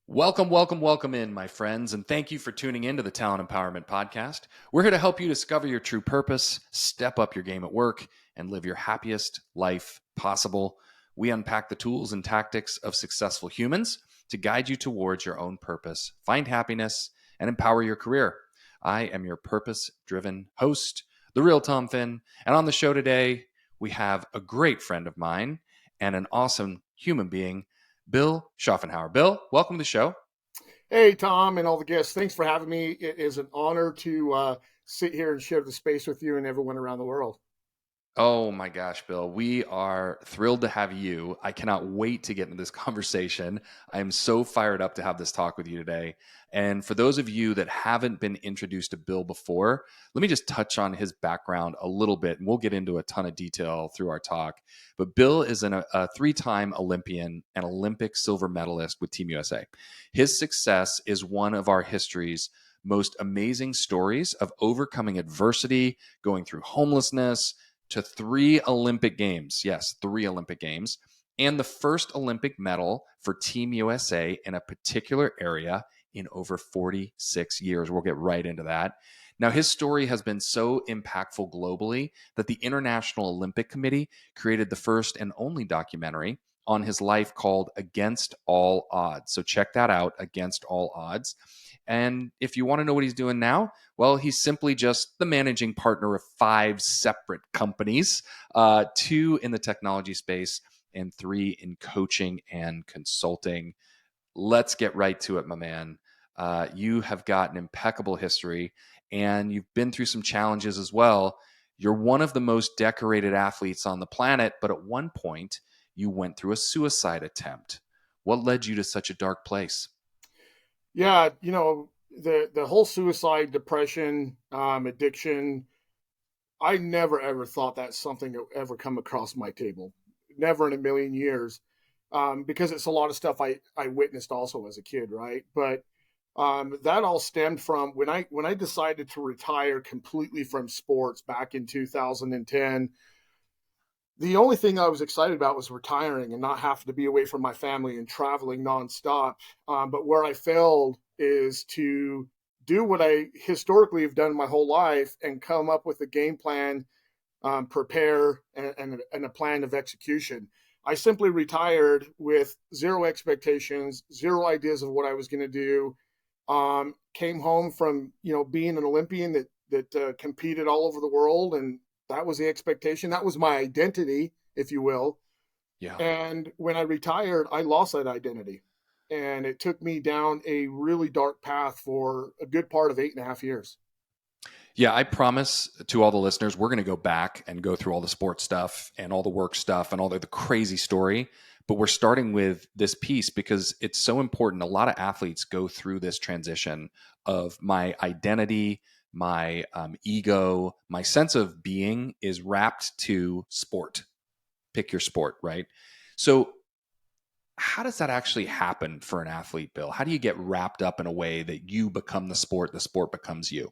Welcome, welcome, welcome in, my friends, and thank you for tuning in to the Talent Empowerment Podcast. We're here to help you discover your true purpose, step up your game at work, and live your happiest life possible. We unpack the tools and tactics of successful humans to guide you towards your own purpose, find happiness, and empower your career. I am your purpose-driven host, the real Tom Finn, and on the show today, we have a great friend of mine and an awesome human being, Bill Schuffenhauer. Bill, welcome to the show. Hey, Tom, and all the guests. Thanks for having me. It is an honor to sit here and share the space with you and everyone around the world. Oh my gosh, Bill, we are thrilled to have you. I cannot wait to get into this conversation. I am so fired up to have this talk with you today. And for those of you that haven't been introduced to Bill before, let me just touch on his background a little bit, and we'll get into a ton of detail through our talk. But Bill is a three-time Olympian and Olympic silver medalist with Team USA. His success is one of our history's most amazing stories of overcoming adversity, going through homelessness, to 3 Olympic Games. Yes, 3 Olympic Games. And the first Olympic medal for Team USA in a particular area in over 46 years. We'll get right into that. Now, his story has been so impactful globally that the International Olympic Committee created the first and only documentary on his life called Against All Odds. So check that out, Against All Odds. And if you want to know what he's doing now, well, he's simply just the managing partner of 5 separate companies, 2 in the technology space and 3 in coaching and consulting. Let's get right to it, my man. You have got an impeccable history and you've been through some challenges as well. You're one of the most decorated athletes on the planet, but at one point you went through a suicide attempt. What led you to such a dark place? Yeah, the whole suicide, depression, addiction. I never ever thought that's something that would ever come across my table. Never in a million years, because it's a lot of stuff I witnessed also as a kid, right? But that all stemmed from when I decided to retire completely from sports back in 2010. The only thing I was excited about was retiring and not having to be away from my family and traveling nonstop. But where I failed is to do what I historically have done my whole life and come up with a game plan, prepare, and a plan of execution. I simply retired with zero expectations, zero ideas of what I was going to do. Came home from being an Olympian that competed all over the world, and that was the expectation. That was my identity, if you will. Yeah. And when I retired, I lost that identity. And it took me down a really dark path for a good part of 8.5 years. Yeah, I promise to all the listeners, we're going to go back and go through all the sports stuff and all the work stuff and all the crazy story. But we're starting with this piece because it's so important. A lot of athletes go through this transition of my identity, my ego, my sense of being is wrapped to sport. Pick your sport, right? So, how does that actually happen for an athlete, Bill? How do you get wrapped up in a way that you become the sport becomes you?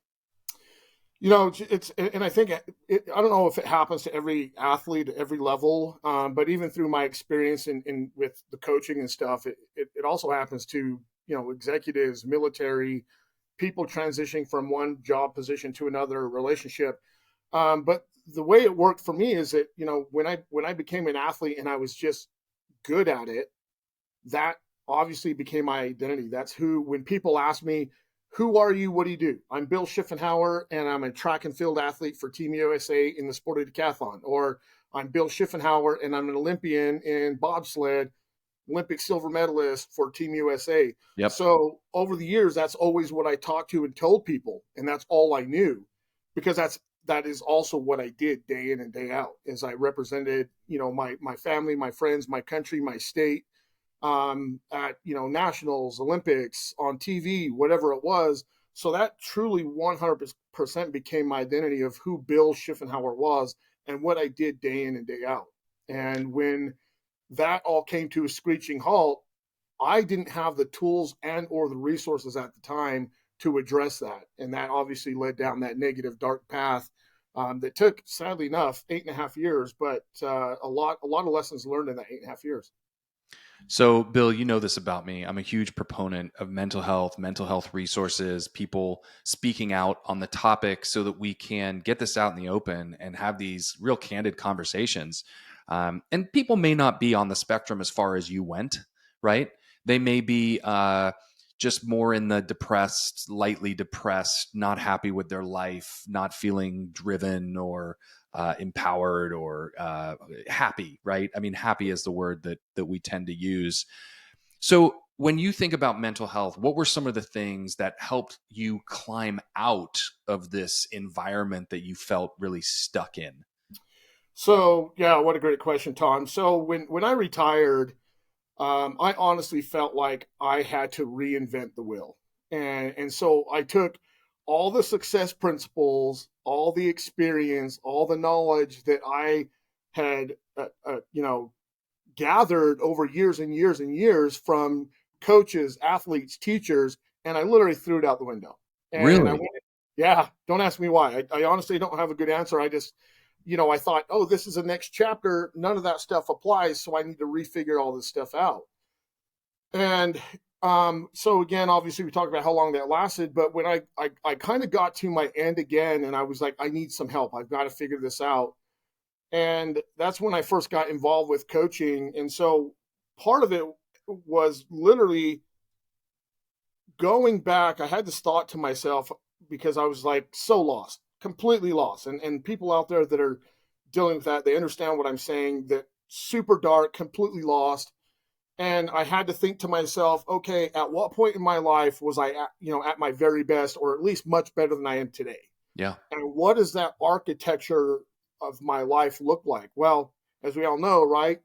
And I think I don't know if it happens to every athlete at every level, but even through my experience in with the coaching and stuff, it also happens to executives, military people transitioning from one job position to another relationship. But the way it worked for me is that when I became an athlete and I was just good at it, that obviously became my identity. That's who, when people ask me, who are you? What do you do? I'm Bill Schuffenhauer, and I'm a track and field athlete for Team USA in the sport of decathlon. Or I'm Bill Schuffenhauer, and I'm an Olympian in bobsled, Olympic silver medalist for Team USA. Yep. So over the years, that's always what I talked to and told people, and that's all I knew, because that is also what I did day in and day out. As I represented, my family, my friends, my country, my state, at nationals, Olympics, on TV, whatever it was. So that truly 100% became my identity of who Bill Schuffenhauer was and what I did day in and day out. And when that all came to a screeching halt, I didn't have the tools and or the resources at the time to address that, and that obviously led down that negative dark path, that took, sadly enough, 8.5 years, but a lot of lessons learned in that 8.5 years. So, Bill, you know this about me. I'm a huge proponent of mental health resources, people speaking out on the topic so that we can get this out in the open and have these real candid conversations. And people may not be on the spectrum as far as you went, right? They may be just more in the depressed, lightly depressed, not happy with their life, not feeling driven or empowered or happy, right? I mean, happy is the word that we tend to use. So when you think about mental health, what were some of the things that helped you climb out of this environment that you felt really stuck in? So yeah, what a great question, Tom. So when I retired, I honestly felt like I had to reinvent the wheel, and so I took all the success principles, all the experience, all the knowledge that I had, gathered over years and years and years from coaches, athletes, teachers, and I literally threw it out the window. And I Really? went, yeah, don't ask me why. I honestly don't have a good answer. I just, I thought, oh, this is the next chapter. None of that stuff applies. So I need to refigure all this stuff out. And so again, obviously we talked about how long that lasted, but when I kind of got to my end again and I was like, I need some help. I've got to figure this out. And that's when I first got involved with coaching. And so part of it was literally going back. I had this thought to myself because I was like so lost, completely lost. And people out there that are dealing with that, they understand what I'm saying, that super dark, completely lost. And I had to think to myself, okay, at what point in my life was I at my very best, or at least much better than I am today? Yeah. And what does that architecture of my life look like? Well, as we all know, right?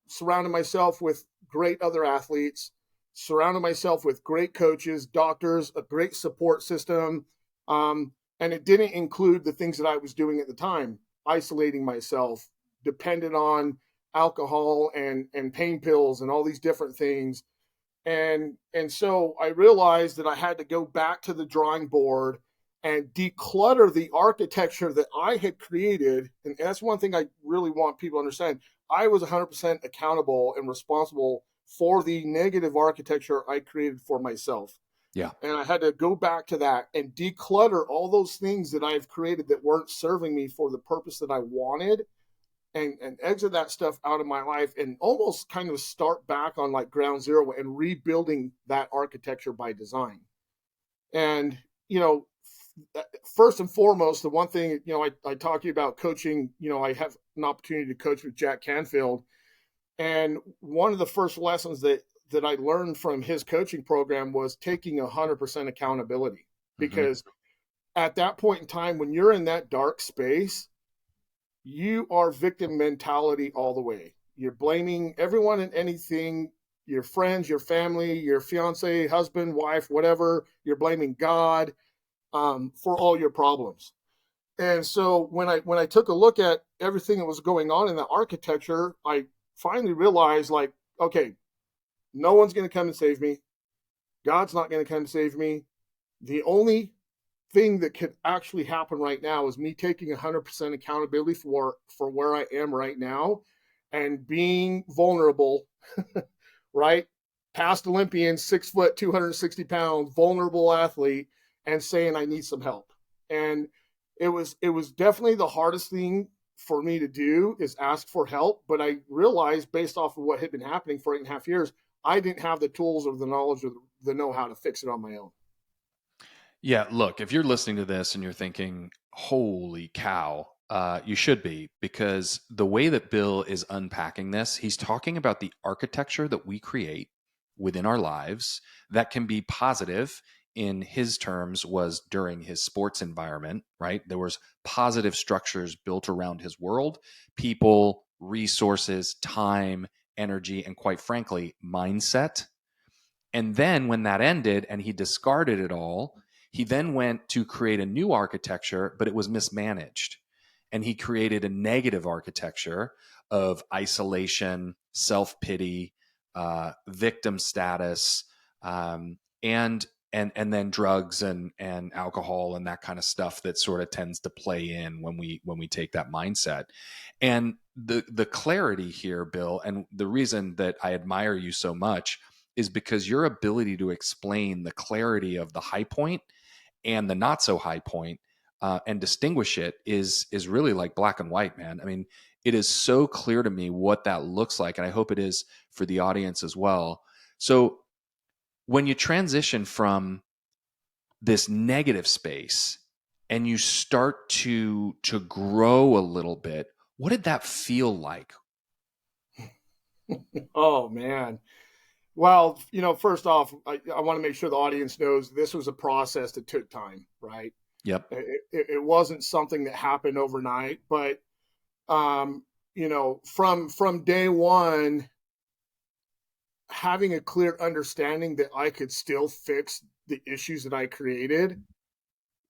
Surrounded myself with great other athletes, surrounded myself with great coaches, doctors, a great support system. And it didn't include the things that I was doing at the time, isolating myself, dependent on alcohol and pain pills and all these different things. And so I realized that I had to go back to the drawing board and declutter the architecture that I had created. And that's one thing I really want people to understand. I was 100% accountable and responsible for the negative architecture I created for myself. Yeah. And I had to go back to that and declutter all those things that I've created that weren't serving me for the purpose that I wanted, and exit that stuff out of my life and almost kind of start back on like ground zero and rebuilding that architecture by design. And, first and foremost, the one thing, I talk to you about coaching, I have an opportunity to coach with Jack Canfield. And one of the first lessons that I learned from his coaching program was taking 100% accountability. Mm-hmm. Because at that point in time, when you're in that dark space, you are victim mentality all the way. You're blaming everyone and anything, your friends, your family, your fiance, husband, wife, whatever. You're blaming God for all your problems. And so when I took a look at everything that was going on in the architecture, I finally realized, like, okay, no one's going to come and save me. God's not going to come and save me. The only thing that could actually happen right now is me taking 100% accountability for where I am right now and being vulnerable, right? Past Olympian, 6 foot, 260 pounds, vulnerable athlete, and saying I need some help. And it was definitely the hardest thing for me to do is ask for help. But I realized, based off of what had been happening for 8.5 years, I didn't have the tools or the knowledge or the know-how to fix it on my own. Yeah, look, if you're listening to this and you're thinking, holy cow, you should be, because the way that Bill is unpacking this, he's talking about the architecture that we create within our lives that can be positive. In his terms, was during his sports environment, right? There was positive structures built around his world, people, resources, time, energy, and quite frankly, mindset. And then when that ended and he discarded it all, he then went to create a new architecture, but it was mismanaged. And he created a negative architecture of isolation, self pity, victim status. And and then drugs and alcohol and that kind of stuff that sort of tends to play in when we take that mindset. And the clarity here, Bill, and the reason that I admire you so much is because your ability to explain the clarity of the high point and the not so high point, and distinguish it is really like black and white, man. I mean, it is so clear to me what that looks like, and I hope it is for the audience as well. So when you transition from this negative space and you start to grow a little bit, what did that feel like? Oh man. Well, first off, I want to make sure the audience knows this was a process that took time, right? Yep. It wasn't something that happened overnight, but from day one, having a clear understanding that I could still fix the issues that I created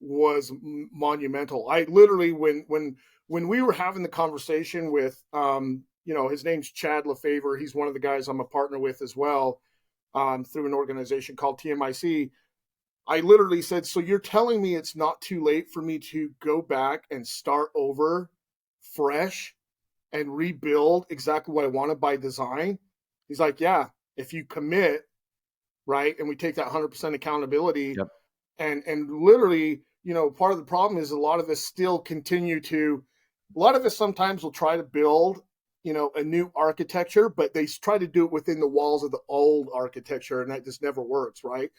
was monumental. I literally, when we were having the conversation with, his name's Chad LaFavor. He's one of the guys I'm a partner with as well, through an organization called TMIC. I literally said, so you're telling me it's not too late for me to go back and start over fresh and rebuild exactly what I wanted by design? He's like, yeah, if you commit, right? And we take that 100% accountability. Yep. And literally, part of the problem is a lot of us sometimes will try to build, a new architecture, but they try to do it within the walls of the old architecture, and that just never works, right?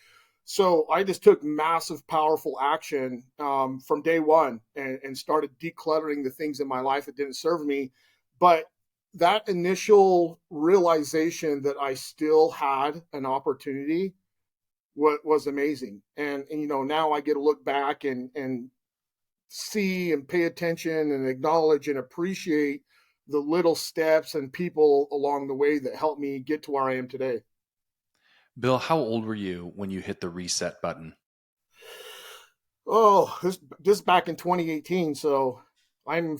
So I just took massive, powerful action from day one and started decluttering the things in my life that didn't serve me. But that initial realization that I still had an opportunity was amazing. And now I get to look back and see and pay attention and acknowledge and appreciate the little steps and people along the way that helped me get to where I am today. Bill, how old were you when you hit the reset button? Oh, this back in 2018. So I'm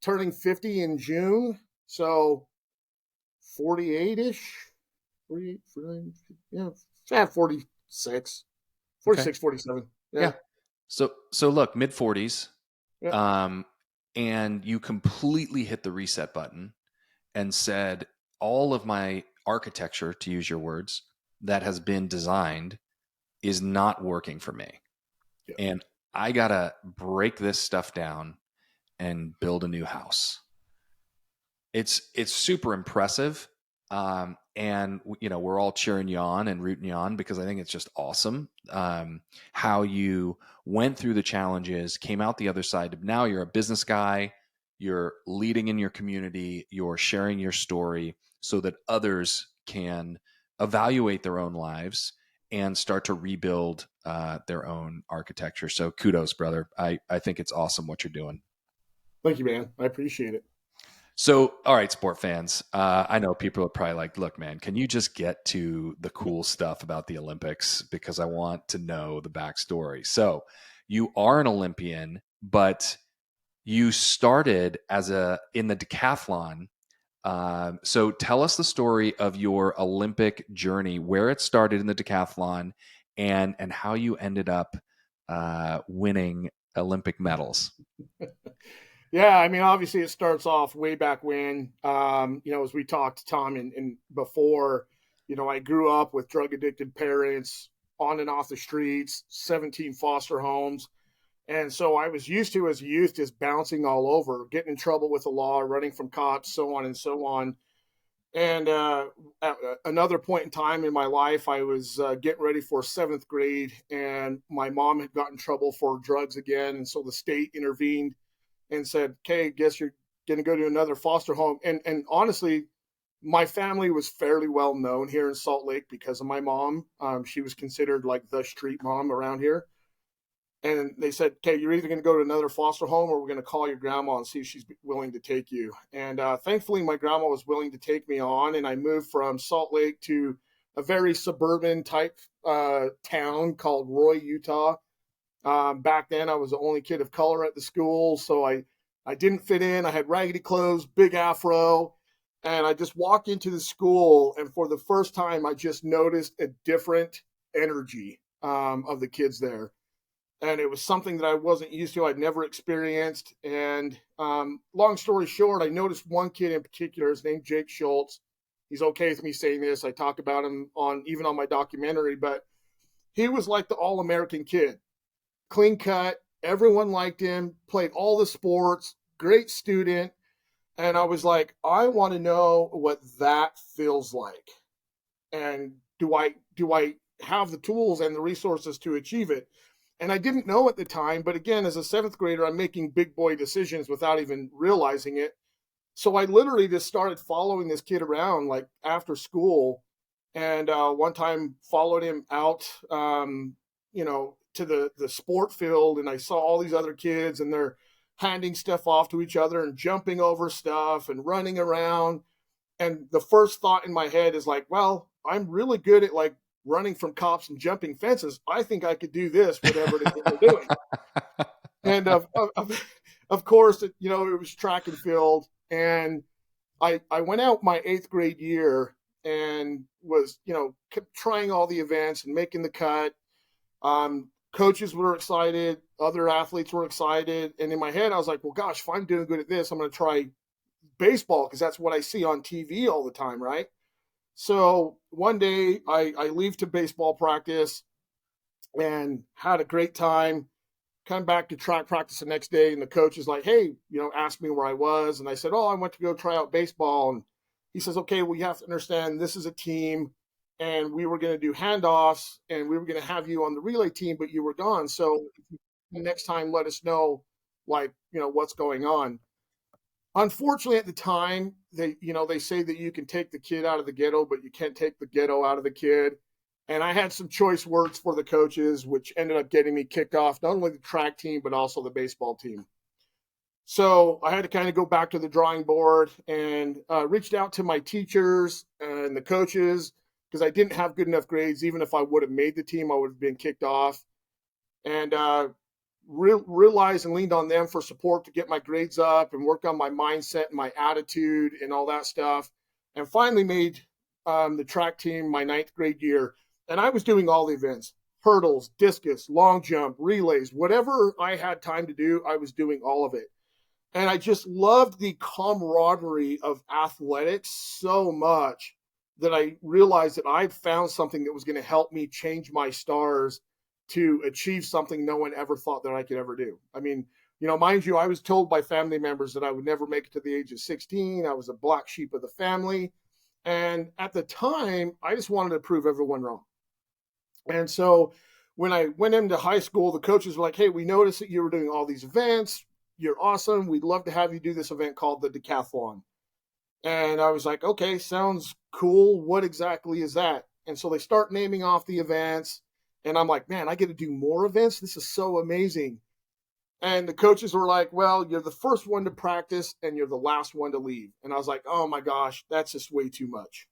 turning 50 in June. So 48-ish, 48, 49, yeah, 46, 46, okay. 47. Yeah. So look, mid 40s, yeah. And you completely hit the reset button and said, all of my architecture, to use your words, that has been designed is not working for me. Yeah. And I got to break this stuff down and build a new house. It's super impressive. And we're all cheering you on and rooting you on because I think it's just awesome. How you went through the challenges, came out the other side. Now you're a business guy, you're leading in your community, you're sharing your story so that others can evaluate their own lives and start to rebuild their own architecture. So kudos, brother. I think it's awesome what you're doing. Thank you, man. I appreciate it. So, all right, sport fans, I know people are probably like, look, man, can you just get to the cool stuff about the Olympics? Because I want to know the backstory. So you are an Olympian, but you started in the decathlon. So tell us the story of your Olympic journey, where it started in the decathlon and how you ended up winning Olympic medals. Yeah, I mean, obviously it starts off way back when, as we talked to Tom and before, I grew up with drug addicted parents on and off the streets, 17 foster homes. And so I was used to, as a youth, just bouncing all over, getting in trouble with the law, running from cops, so on and so on. And at another point in time in my life, I was getting ready for 7th grade, and my mom had gotten in trouble for drugs again. And so the state intervened and said, okay, guess you're going to go to another foster home. And honestly, my family was fairly well known here in Salt Lake because of my mom. She was considered like the street mom around here. And they said, okay, you're either going to go to another foster home or we're going to call your grandma and see if she's willing to take you. And thankfully, my grandma was willing to take me on. And I moved from Salt Lake to a very suburban type town called Roy, Utah. Back then, I was the only kid of color at the school, so I didn't fit in. I had raggedy clothes, big afro, and I just walked into the school, and for the first time, I just noticed a different energy. of the kids there. And it was something that I wasn't used to. I'd never experienced. And long story short, I noticed one kid in particular. His name's Jake Schultz. He's okay with me saying this. I talk about him even on my documentary, but he was like the all-American kid, clean cut. Everyone liked him, played all the sports, great student. And I was like, I want to know what that feels like. And do I have the tools and the resources to achieve it? And I didn't know at the time, but again, as a seventh grader, I'm making big boy decisions without even realizing it. So I literally just started following this kid around like after school, and one time followed him out, to the sport field, and I saw all these other kids, and they're handing stuff off to each other and jumping over stuff and running around. And the first thought in my head is like, well, I'm really good at like running from cops and jumping fences. I think I could do this, whatever it is that they're doing. And of course, it was track and field. And I went out my 8th grade year and was, kept trying all the events and making the cut. Coaches were excited. Other athletes were excited. And in my head, I was like, well, gosh, if I'm doing good at this, I'm going to try baseball because that's what I see on TV all the time, right? So one day I leave to baseball practice and had a great time. Come back to track practice the next day, and the coach is like, hey, asked me where I was. And I said, oh, I went to go try out baseball. And he says, okay, well, you have to understand this is a team, and we were going to do handoffs, and we were going to have you on the relay team, but you were gone. So the next time, let us know, what's going on. Unfortunately, at the time, they say that you can take the kid out of the ghetto, but you can't take the ghetto out of the kid. And I had some choice words for the coaches, which ended up getting me kicked off, not only the track team, but also the baseball team. So I had to kind of go back to the drawing board and reached out to my teachers and the coaches because I didn't have good enough grades. Even if I would have made the team, I would have been kicked off. And realized and leaned on them for support to get my grades up and work on my mindset and my attitude and all that stuff. And finally made the track team my 9th grade year. And I was doing all the events, hurdles, discus, long jump, relays, whatever I had time to do, I was doing all of it. And I just loved the camaraderie of athletics so much that I realized that I'd found something that was going to help me change my stars to achieve something no one ever thought that I could ever do. I mean, mind you, I was told by family members that I would never make it to the age of 16. I was a black sheep of the family. And at the time, I just wanted to prove everyone wrong. And so when I went into high school, the coaches were like, hey, we noticed that you were doing all these events. You're awesome. We'd love to have you do this event called the decathlon. And I was like, okay, sounds cool. What exactly is that? And so they start naming off the events. And I'm like, man, I get to do more events. This is so amazing. And the coaches were like, well, you're the first one to practice and you're the last one to leave. And I was like, oh my gosh, that's just way too much.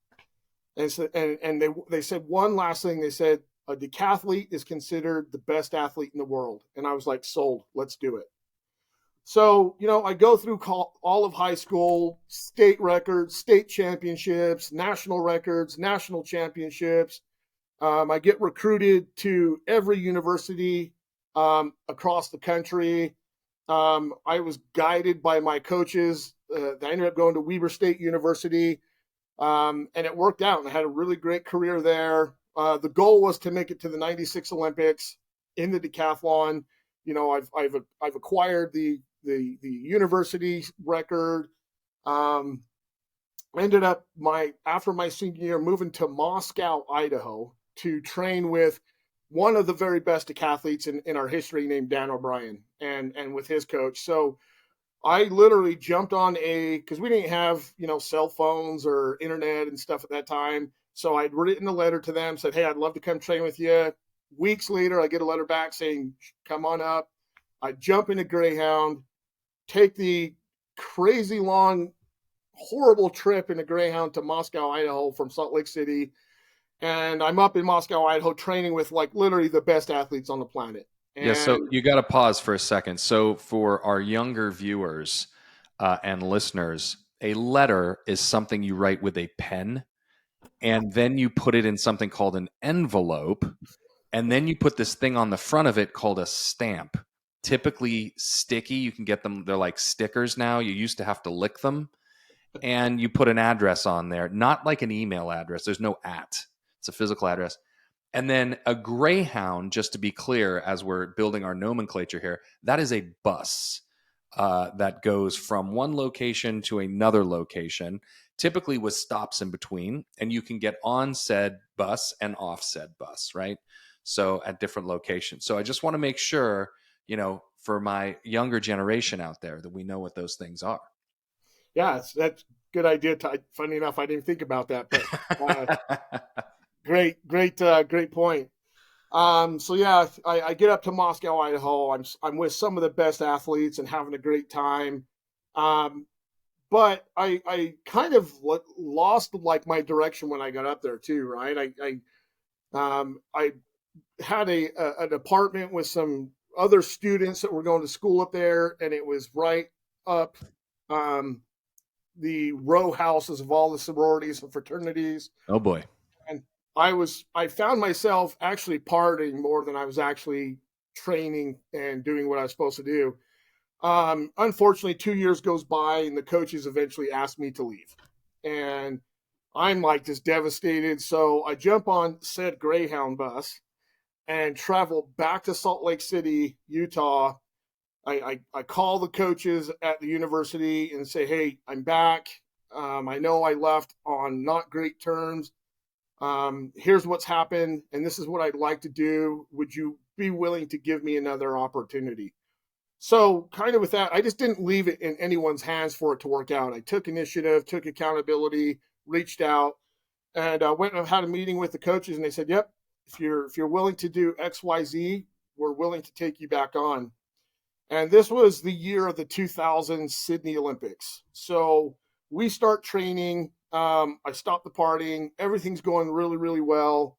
And so, and they said one last thing. They said, a decathlete is considered the best athlete in the world. And I was like, sold, let's do it. So, I go through all of high school, state records, state championships, national records, national championships. I get recruited to every university across the country. I was guided by my coaches. I ended up going to Weber State University, and it worked out. And I had a really great career there. The goal was to make it to the '96 Olympics in the decathlon. I've acquired the university record. Ended up after my senior year moving to Moscow, Idaho, to train with one of the very best decathletes in our history named Dan O'Brien and with his coach. So I literally jumped on because we didn't have, cell phones or internet and stuff at that time. So I'd written a letter to them, said, hey, I'd love to come train with you. Weeks later, I get a letter back saying, come on up. I jump in a Greyhound, take the crazy long, horrible trip in a Greyhound to Moscow, Idaho from Salt Lake City. And I'm up in Moscow, Idaho, training with like literally the best athletes on the planet. Yeah, so you got to pause for a second. So for our younger viewers and listeners, a letter is something you write with a pen, and then you put it in something called an envelope, And then you put this thing on the front of it called a stamp, typically sticky. You can get them, they're like stickers now. You used to have to lick them. And you put an address on there, not like an email address. There's no at, it's a physical address. And then a Greyhound, just to be clear, as we're building our nomenclature here, that is a bus that goes from one location to another location, typically with stops in between. And you can get on said bus and off said bus, right? So at different locations. So I just want to make sure, for my younger generation out there, that we know what those things are. Yeah, that's a good idea. Funny enough, I didn't think about that, but great point. So yeah, I get up to Moscow, Idaho. I'm with some of the best athletes and having a great time. But I kind of lost like my direction when I got up there too, right? I had an apartment with some other students that were going to school up there, and it was right up the row houses of all the sororities and fraternities. Oh boy. And I found myself actually partying more than I was actually training and doing what I was supposed to do. Unfortunately, 2 years goes by and the coaches eventually asked me to leave. And I'm like just devastated. So I jump on said Greyhound bus and travel back to Salt Lake City, Utah. I call the coaches at the university and say, hey, I'm back. I know I left on not great terms. Here's what's happened, and this is what I'd like to do. Would you be willing to give me another opportunity? So kind of with that, I just didn't leave it in anyone's hands for it to work out. I took initiative, took accountability, reached out, and went and had a meeting with the coaches, and they said, yep, if you're willing to do XYZ, we're willing to take you back on. And this was the year of the 2000 Sydney Olympics. So we start training. I stop the partying. Everything's going really, really well.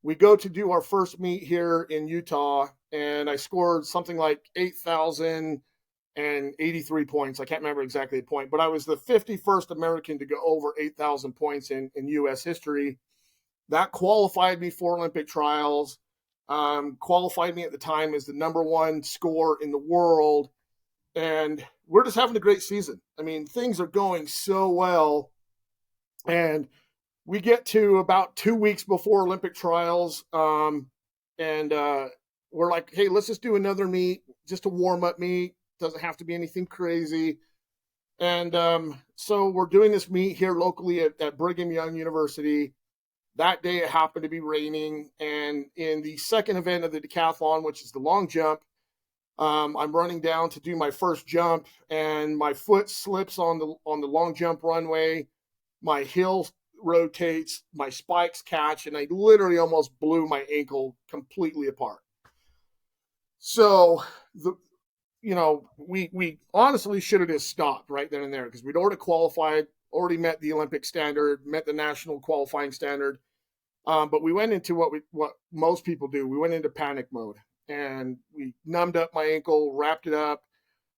We go to do our first meet here in Utah, and I scored something like 8,083 points. I can't remember exactly the point, but I was the 51st American to go over 8,000 points in U.S. history. That qualified me for Olympic trials. Qualified me at the time as the number one scorer in the world. And we're just having a great season. I mean, things are going so well. And we get to about 2 weeks before Olympic trials. And we're like, hey, let's just do another meet, just a warm-up meet. Doesn't have to be anything crazy. And so we're doing this meet here locally at Brigham Young University. That day it happened to be raining, and in the second event of the decathlon, which is the long jump, I'm running down to do my first jump, and my foot slips on the long jump runway. My heel rotates, my spikes catch, and I literally almost blew my ankle completely apart. So we honestly should have just stopped right then and there because we'd already qualified, already met the Olympic standard, met the national qualifying standard. But we went into what most people do. We went into panic mode, and we numbed up my ankle, wrapped it up.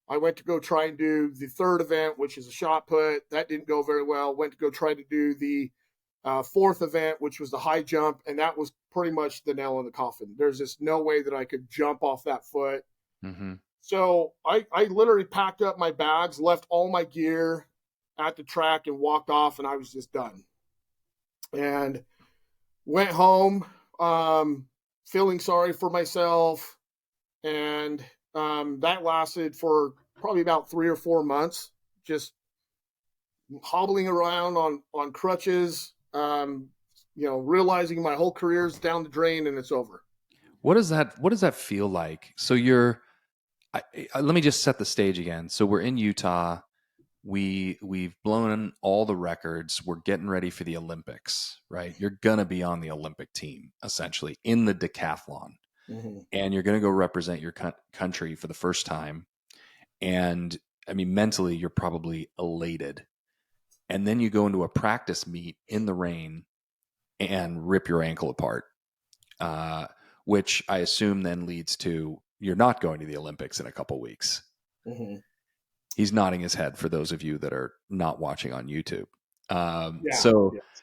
I went to go try and do the third event, which is a shot put. That didn't go very well. Went to go try to do the fourth event, which was the high jump, and that was pretty much the nail in the coffin. There's just no way that I could jump off that foot. Mm-hmm. So I literally packed up my bags, left all my gear at the track, and walked off, and I was just done. And went home, feeling sorry for myself, and that lasted for probably about 3 or 4 months, just hobbling around on crutches, realizing my whole career's down the drain and it's over. What does that feel like? So let me just set the stage again. So we're in Utah. We've blown all the records. We're getting ready for the Olympics, right? You're going to be on the Olympic team, essentially, in the decathlon. Mm-hmm. And you're going to go represent your country for the first time. And I mean, mentally, you're probably elated. And then you go into a practice meet in the rain and rip your ankle apart, which I assume then leads to you're not going to the Olympics in a couple weeks. Mm-hmm. He's nodding his head for those of you that are not watching on YouTube.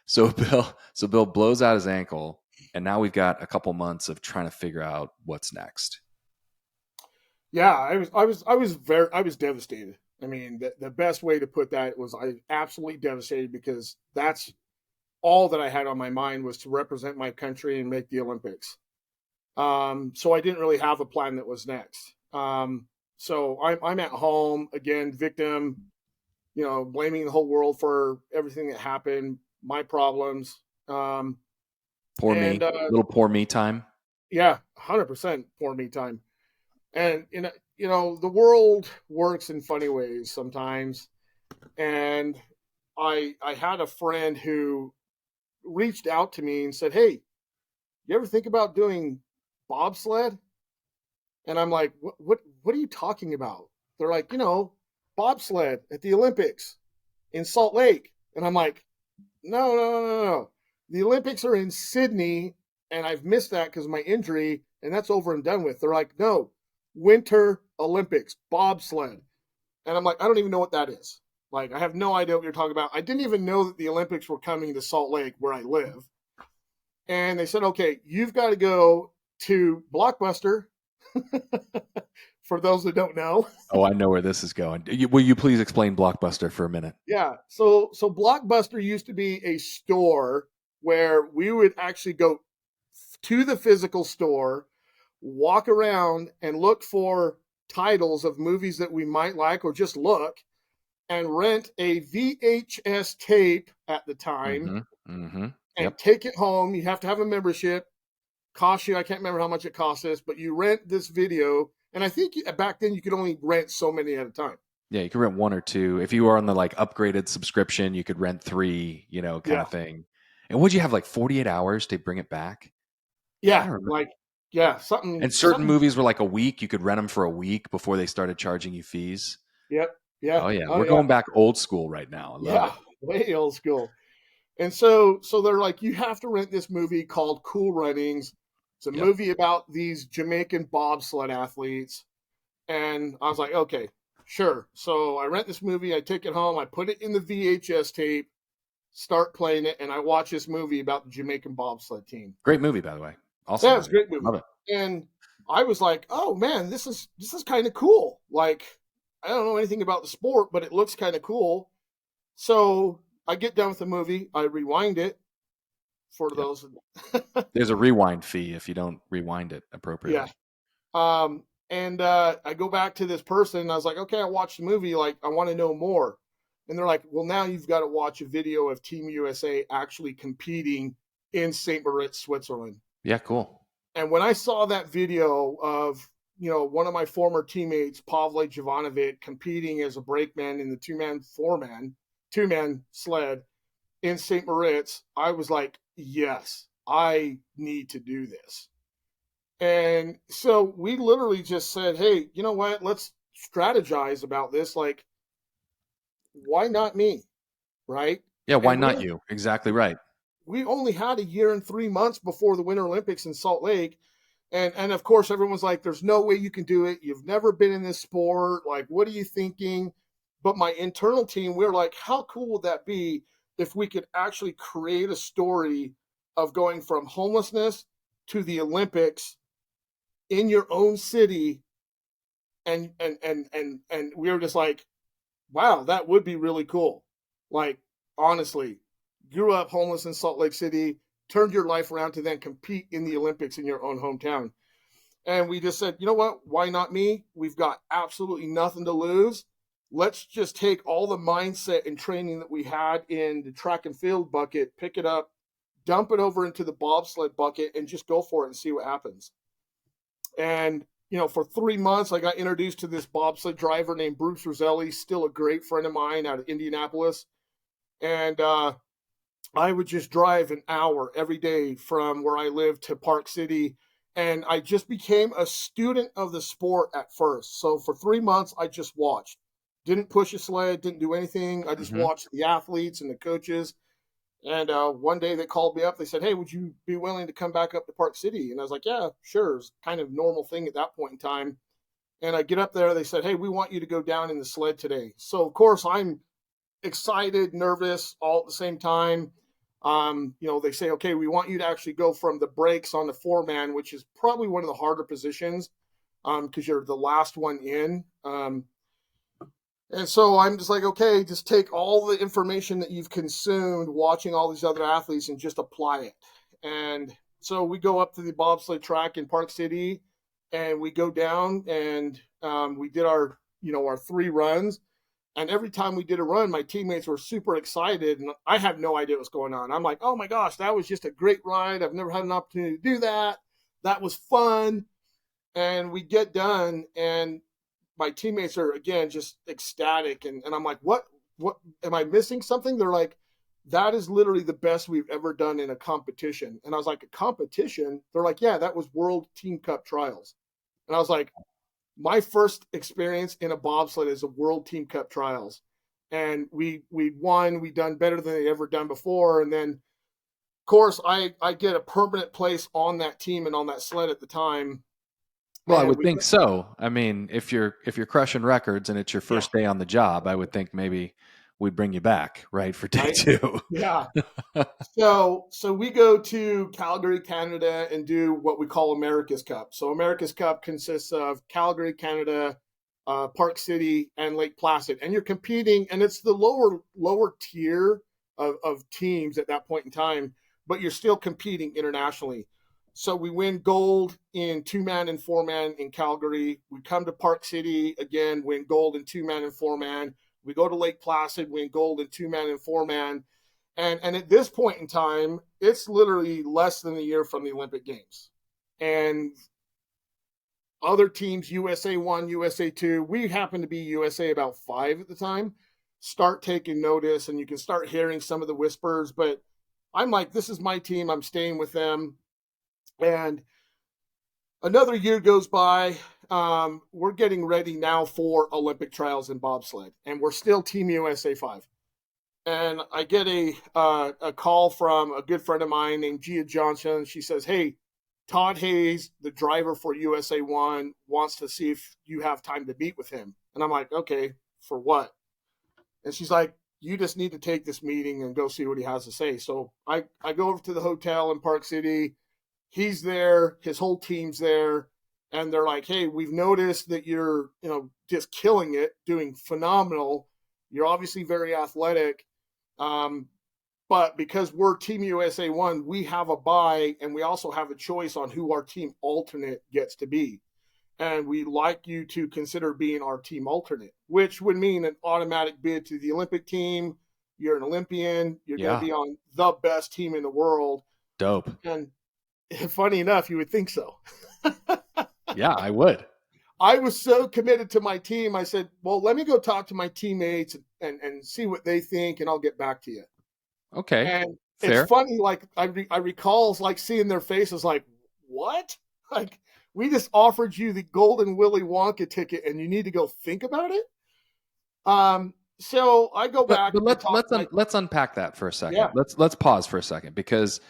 So Bill blows out his ankle. And now we've got a couple months of trying to figure out what's next. Yeah, I was devastated. I mean, the best way to put that was I was absolutely devastated because that's all that I had on my mind was to represent my country and make the Olympics. So I didn't really have a plan that was next. So I'm at home again, victim, blaming the whole world for everything that happened, my problems. Poor me, And little poor me time. yeah, 100% poor me time. And the world works in funny ways sometimes. And I had a friend who reached out to me and said, "Hey, you ever think about doing bobsled?" And I'm like, what are you talking about? They're like, bobsled at the Olympics in Salt Lake. And I'm like, no, no, no, no, no. The Olympics are in Sydney, and I've missed that because of my injury, and that's over and done with. They're like, no, Winter Olympics, bobsled. And I'm like, I don't even know what that is. Like, I have no idea what you're talking about. I didn't even know that the Olympics were coming to Salt Lake where I live. And they said, okay, you've got to go to Blockbuster. For those that don't know. Oh, I know where this is going. Will you please explain Blockbuster for a minute? Yeah. So Blockbuster used to be a store where we would actually go to the physical store, walk around and look for titles of movies that we might like or just look and rent a VHS tape at the time and Yep. take it home. You have to have a membership. Cost you, I can't remember how much it costs us, but you rent this video. And I think back then you could only rent so many at a time. Yeah, you could rent one or two. If you were on the like upgraded subscription, you could rent three, kind of thing. And would you have like 48 hours to bring it back? Yeah, something. And certain movies were like a week. You could rent them for a week before they started charging you fees. Yep. Yeah. Oh yeah, we're going back old school right now. I love it. Way old school. And so they're like, you have to rent this movie called Cool Runnings. It's a movie about these Jamaican bobsled athletes. And I was like, okay, sure. So I rent this movie, I take it home, I put it in the VHS tape, start playing it, and I watch this movie about the Jamaican bobsled team. Great movie, by the way. Awesome. Yeah, it's a great movie. Love it. And I was like, oh man, this is kind of cool. Like, I don't know anything about the sport, but it looks kind of cool. So I get done with the movie, I rewind it for those. There's a rewind fee if you don't rewind it appropriately. Yeah. And I go back to this person and I was like, okay, I watched the movie. Like, I want to know more. And they're like, well, now you've got to watch a video of Team USA actually competing in St. Moritz, Switzerland. Yeah, cool. And when I saw that video of, one of my former teammates, Pavle Jovanovic, competing as a brakeman in the two-man sled in St. Moritz, I was like, yes, I need to do this. And so we literally just said, hey, you know what? Let's strategize about this. Like, why not me? Right? Yeah, why not you? Exactly right. We only had a year and 3 months before the Winter Olympics in Salt Lake. And of course, everyone's like, there's no way you can do it. You've never been in this sport. Like, what are you thinking? But my internal team, we're like, how cool would that be if we could actually create a story of going from homelessness to the Olympics in your own city, and we were just like, wow, that would be really cool. Like, honestly, grew up homeless in Salt Lake City, turned your life around to then compete in the Olympics in your own hometown. And we just said, you know what? Why not me? We've got absolutely nothing to lose. Let's just take all the mindset and training that we had in the track and field bucket, pick it up, dump it over into the bobsled bucket, and just go for it and see what happens. And, for 3 months, I got introduced to this bobsled driver named Bruce Roselli, still a great friend of mine out of Indianapolis. And I would just drive an hour every day from where I lived to Park City. And I just became a student of the sport at first. So for 3 months, I just watched. Didn't push a sled, didn't do anything. I just watched the athletes and the coaches. And one day they called me up. They said, hey, would you be willing to come back up to Park City? And I was like, yeah, sure. It's kind of normal thing at that point in time. And I get up there. They said, hey, we want you to go down in the sled today. So, of course, I'm excited, nervous, all at the same time. They say, okay, we want you to actually go from the brakes on the 4-man, which is probably one of the harder positions because you're the last one in. And so I'm just like, okay, just take all the information that you've consumed watching all these other athletes and just apply it. And so we go up to the bobsled track in Park City, and we go down, and we did our 3 runs. And every time we did a run, my teammates were super excited, and I have no idea what's going on. I'm like, oh my gosh, that was just a great ride. I've never had an opportunity to do that. That was fun. And we get done, and my teammates are, again, just ecstatic. And I'm like, what am I missing something? They're like, that is literally the best we've ever done in a competition. And I was like, a competition? They're like, yeah, that was World Team Cup Trials. And I was like, my first experience in a bobsled is a World Team Cup Trials. And we won. We done better than they ever done before. And then, of course, I get a permanent place on that team and on that sled at the time. Well, I And would think so. I mean, if you're crushing records and it's your first day on the job, I would think maybe we'd bring you back, right, for day 2. Yeah. So we go to Calgary, Canada, and do what we call America's Cup. So America's Cup consists of Calgary, Canada, Park City, and Lake Placid. And you're competing, and it's the lower tier of teams at that point in time, but you're still competing internationally. So we win gold in 2-man and 4-man in Calgary. We come to Park City again, win gold in 2-man and 4-man. We go to Lake Placid, win gold in 2-man and 4-man. And at this point in time, it's literally less than a year from the Olympic Games. And other teams, USA 1, USA 2, we happen to be USA about 5 at the time, start taking notice, and you can start hearing some of the whispers. But I'm like, this is my team. I'm staying with them. And another year goes by. We're getting ready now for Olympic trials in bobsled, and we're still Team USA 5. And I get a call from a good friend of mine named Gia Johnson. She says, hey, Todd Hayes, the driver for USA 1, wants to see if you have time to meet with him. And I'm like, okay, for what? And she's like, you just need to take this meeting and go see what he has to say. So I go over to the hotel in Park City. He's there. His whole team's there. And they're like, hey, we've noticed that you're, just killing it, doing phenomenal. You're obviously very athletic. But because we're Team USA 1, we have a bye, and we also have a choice on who our team alternate gets to be. And we'd like you to consider being our team alternate, which would mean an automatic bid to the Olympic team. You're an Olympian. You're going to be on the best team in the world. Dope. And funny enough, you would think so. Yeah, I would. I was so committed to my team. I said, well, let me go talk to my teammates and see what they think, and I'll get back to you. Okay. And fair. It's funny, like I recall like seeing their faces like, what? Like, we just offered you the golden Willy Wonka ticket and you need to go think about it? So I go back. But let's unpack that for a second. Yeah. Let's pause for a second, because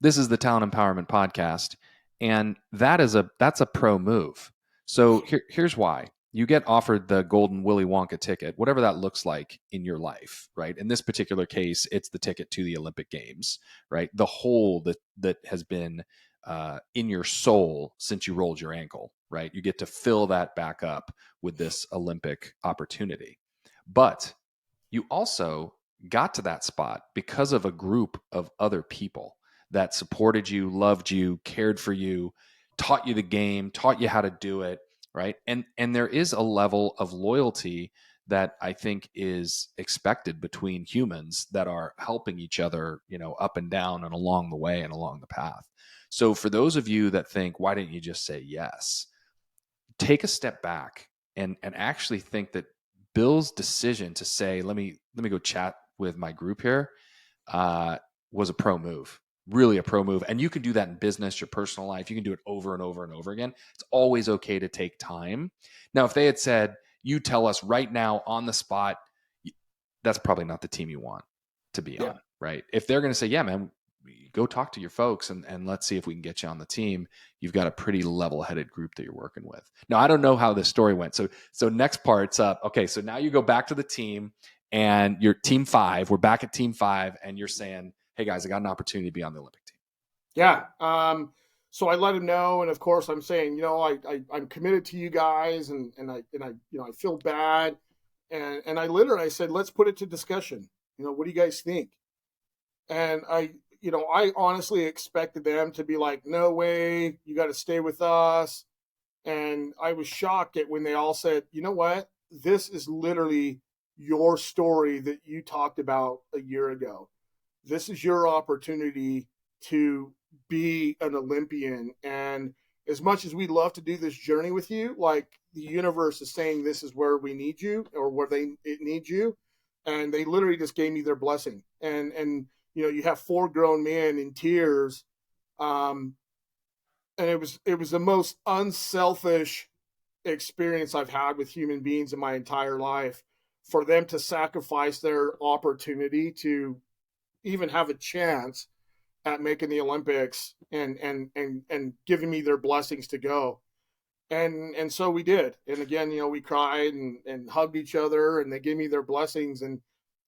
this is the Talent Empowerment Podcast, and that's a pro move. So here's why. You get offered the golden Willy Wonka ticket, whatever that looks like in your life, right? In this particular case, it's the ticket to the Olympic Games, right? The hole that has been in your soul since you rolled your ankle, right? You get to fill that back up with this Olympic opportunity. But you also got to that spot because of a group of other people that supported you, loved you, cared for you, taught you the game, taught you how to do it, right? And there is a level of loyalty that I think is expected between humans that are helping each other, up and down and along the way and along the path. So for those of you that think, why didn't you just say yes? Take a step back and actually think that Bill's decision to say, let me go chat with my group here, was a pro move. Really a pro move. And you can do that in business, your personal life. You can do it over and over and over again. It's always okay to take time. Now, if they had said, you tell us right now on the spot, that's probably not the team you want to be on, right? If they're going to say, yeah, man, go talk to your folks and let's see if we can get you on the team, you've got a pretty level-headed group that you're working with. Now, I don't know how this story went. So next part's up. Okay, so now you go back to the team and you're team 5. We're back at team 5, and you're saying, hey guys, I got an opportunity to be on the Olympic team? Yeah. So I let him know, and of course I'm saying, I'm committed to you guys, and I feel bad, and I said, let's put it to discussion. What do you guys think? And I honestly expected them to be like, no way, you got to stay with us. And I was shocked at when they all said, you know what? This is literally your story that you talked about a year ago. This is your opportunity to be an Olympian. And as much as we'd love to do this journey with you, like the universe is saying, this is where we need you, or where it needs you. And they literally just gave me their blessing. And you have 4 grown men in tears. And it was the most unselfish experience I've had with human beings in my entire life, for them to sacrifice their opportunity to even have a chance at making the Olympics, and giving me their blessings to go. And so we did. And again, we cried and hugged each other, and they gave me their blessings. And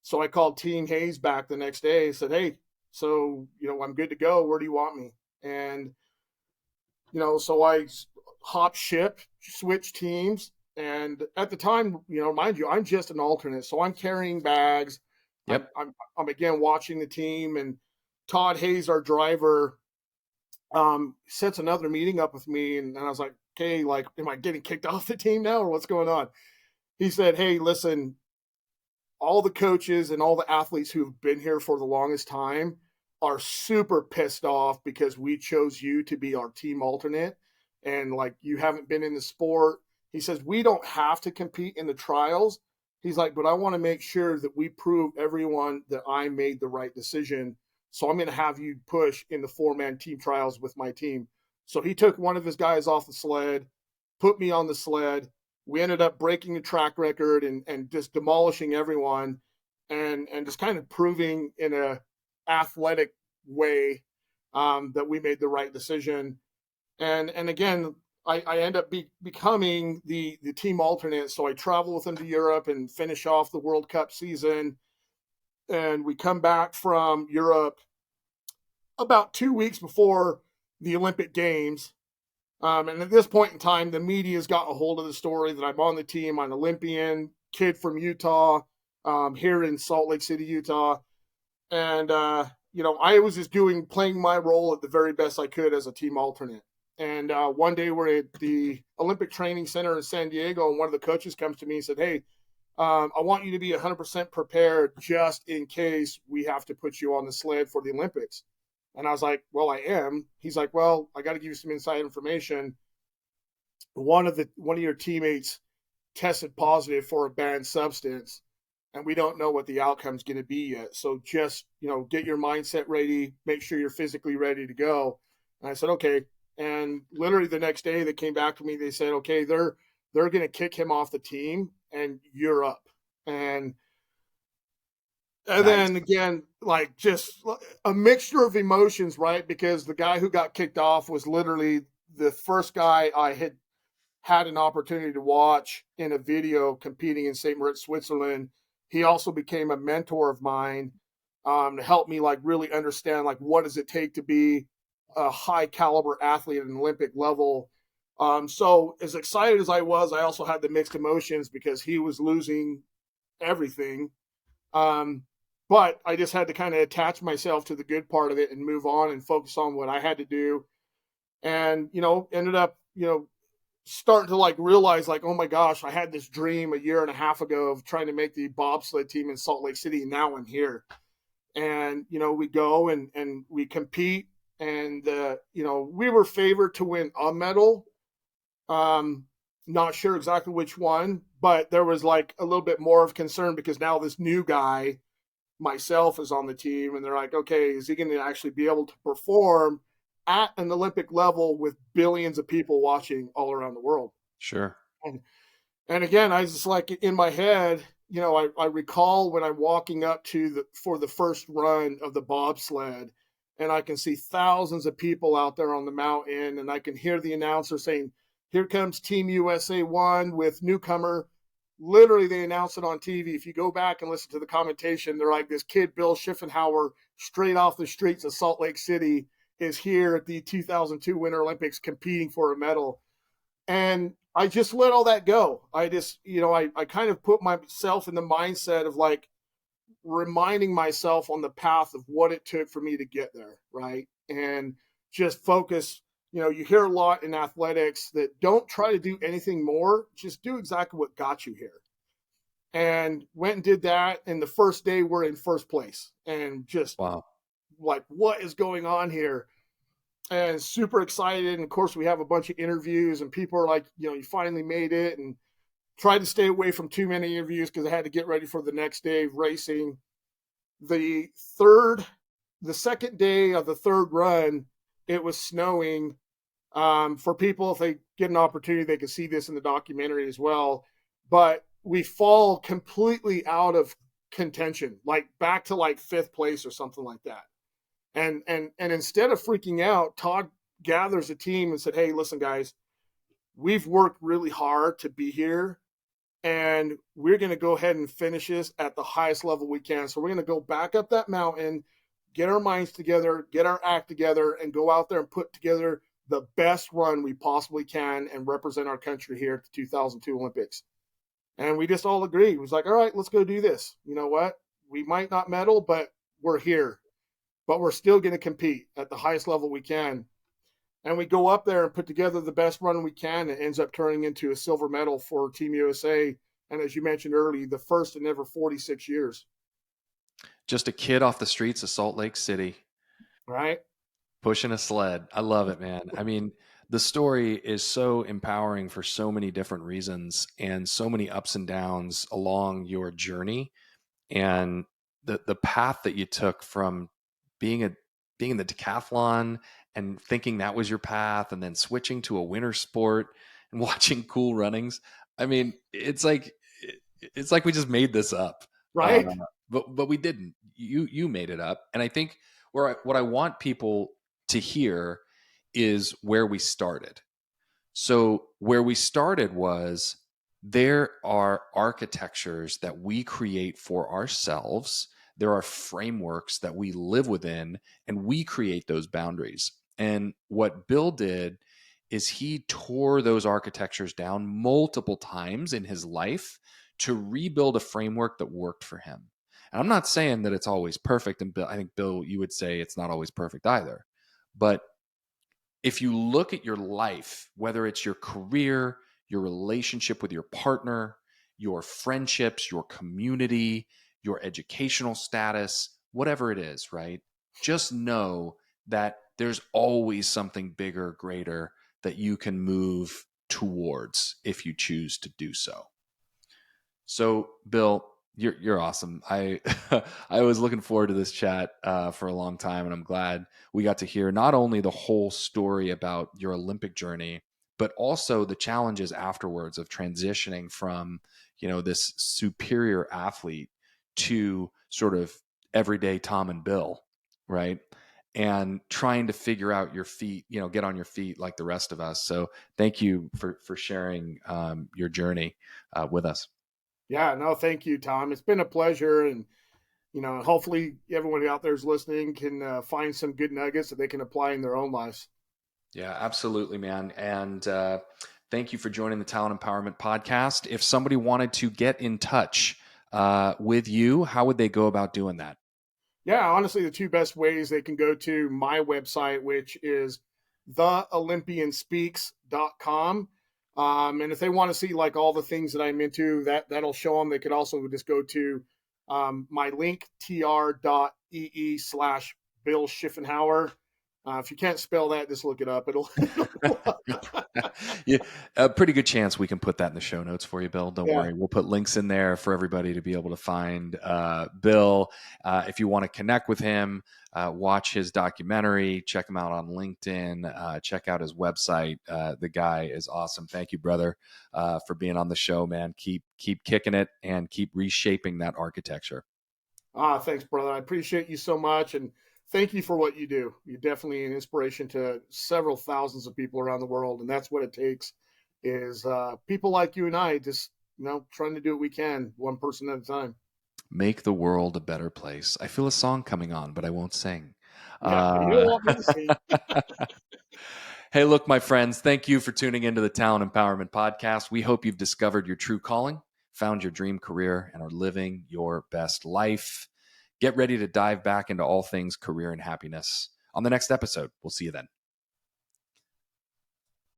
so I called Team Hayes back the next day and said, hey, so, I'm good to go. Where do you want me? And, so I hop ship, switch teams. And at the time, mind you, I'm just an alternate. So I'm carrying bags. Yep. I'm again watching the team, and Todd Hayes, our driver, sets another meeting up with me. And I was like, okay, like, am I getting kicked off the team now, or what's going on? He said, hey, listen, all the coaches and all the athletes who've been here for the longest time are super pissed off because we chose you to be our team alternate. And like, you haven't been in the sport. He says, we don't have to compete in the trials. He's like, but I want to make sure that we prove everyone that I made the right decision. So I'm going to have you push in the 4-man team trials with my team. So he took one of his guys off the sled, put me on the sled. We ended up breaking the track record and just demolishing everyone, and just kind of proving in a athletic way that we made the right decision. And again, I end up becoming the team alternate. So I travel with them to Europe and finish off the World Cup season. And we come back from Europe about 2 weeks before the Olympic Games. And at this point in time, the media's got a hold of the story that I'm on the team. I'm an Olympian, kid from Utah, here in Salt Lake City, Utah. And, I was just playing my role at the very best I could as a team alternate. And one day we're at the Olympic Training Center in San Diego, and one of the coaches comes to me and said, hey, I want you to be 100% prepared just in case we have to put you on the sled for the Olympics. And I was like, well, I am. He's like, well, I got to give you some inside information. One of your teammates tested positive for a banned substance, and we don't know what the outcome's going to be yet. So just, get your mindset ready, make sure you're physically ready to go. And I said, okay. And literally the next day they came back to me. They said, okay, they're going to kick him off the team and you're up. And Nice. then again, like, just a mixture of emotions, right? Because the guy who got kicked off was literally the first guy I had an opportunity to watch in a video competing in St. Moritz, Switzerland. He also became a mentor of mine, to help me like really understand, like, what does it take to be a high caliber athlete at an Olympic level. So as excited as I was, I also had the mixed emotions because he was losing everything. But I just had to kind of attach myself to the good part of it and move on and focus on what I had to do. And, ended up, starting to like realize, like, oh my gosh, I had this dream a year and a half ago of trying to make the bobsled team in Salt Lake City. And now I'm here. And, we go and we compete. And, we were favored to win a medal. Not sure exactly which one, but there was like a little bit more of concern because now this new guy, myself, is on the team, and they're like, okay, is he going to actually be able to perform at an Olympic level with billions of people watching all around the world? Sure. And again, I was just like, in my head, I recall when I'm walking up for the first run of the bobsled, and I can see thousands of people out there on the mountain, and I can hear the announcer saying, here comes Team USA 1 with newcomer literally they announced it on TV. If you go back and listen to the commentation, they're like, this kid, Bill Schuffenhauer, straight off the streets of Salt Lake City, is here at the 2002 Winter Olympics competing for a medal. And I just let all that go. I just, I kind of put myself in the mindset of like reminding myself on the path of what it took for me to get there, right? And just focus. You hear a lot in athletics that don't try to do anything more, just do exactly what got you here. And went and did that. And the first day we're in first place and just Wow. like, what is going on here? And super excited. And of course, we have a bunch of interviews and people are like, you finally made it, and tried to stay away from too many interviews because I had to get ready for the next day of racing. The second day of the third run, it was snowing. For people, if they get an opportunity, they can see this in the documentary as well. But we fall completely out of contention, like back to like fifth place or something like that. And instead of freaking out, Todd gathers a team and said, "Hey, listen, guys, we've worked really hard to be here, and we're going to go ahead and finish this at the highest level we can. So we're going to go back up that mountain, get our minds together, get our act together, and go out there and put together the best run we possibly can and represent our country here at the 2002 Olympics." And we just all agreed. It was like, all right, let's go do this. You know what? We might not medal, but we're here. But we're still going to compete at the highest level we can. And we go up there and put together the best run we can. It ends up turning into a silver medal for Team USA. And as you mentioned earlier, the first in ever 46 years. Just a kid off the streets of Salt Lake City. Right? Pushing a sled. I love it, man. I mean, the story is so empowering for so many different reasons and so many ups and downs along your journey. And the path that you took from being in the decathlon and thinking that was your path, and then switching to a winter sport and watching cool runnings. I mean, it's like we just made this up. Right? But we didn't. You made it up. And I think what I want people to hear is where we started. So where we started was, there are architectures that we create for ourselves. There are frameworks that we live within, and we create those boundaries. And what Bill did is he tore those architectures down multiple times in his life to rebuild a framework that worked for him. And I'm not saying that it's always perfect. And Bill, I think, Bill, you would say it's not always perfect either. But if you look at your life, whether it's your career, your relationship with your partner, your friendships, your community, your educational status, whatever it is, right? Just know that there's always something bigger, greater that you can move towards if you choose to do so. So, Bill, you're awesome. I I was looking forward to this chat for a long time, and I'm glad we got to hear not only the whole story about your Olympic journey, but also the challenges afterwards of transitioning from, this superior athlete to sort of everyday Tom and Bill, right? And trying to figure out your feet, get on your feet like the rest of us. So thank you for sharing your journey with us. Yeah, no, thank you, Tom. It's been a pleasure. And, hopefully everyone out there is listening can find some good nuggets that they can apply in their own lives. Yeah, absolutely, man. And thank you for joining the Talent Empowerment Podcast. If somebody wanted to get in touch with you, how would they go about doing that? Yeah, honestly, the two best ways, they can go to my website, which is theolympianspeaks.com. And if they want to see like all the things that I'm into, that'll show them. They could also just go to my link, tr.ee/Bill Schuffenhauer. If you can't spell that, just look it up. It'll Yeah, a pretty good chance we can put that in the show notes for you, Bill. Don't worry. We'll put links in there for everybody to be able to find Bill. If you want to connect with him, watch his documentary, check him out on LinkedIn, check out his website. The guy is awesome. Thank you, brother, for being on the show, man. Keep kicking it and keep reshaping that architecture. Thanks, brother. I appreciate you so much. And thank you for what you do. You're definitely an inspiration to several thousands of people around the world. And that's what it takes, is people like you and I just trying to do what we can, one person at a time. Make the world a better place. I feel a song coming on, but I won't sing. Yeah, you don't want me to sing. Hey, look, my friends, thank you for tuning into the Talent Empowerment Podcast. We hope you've discovered your true calling, found your dream career, and are living your best life. Get ready to dive back into all things career and happiness on the next episode. We'll see you then.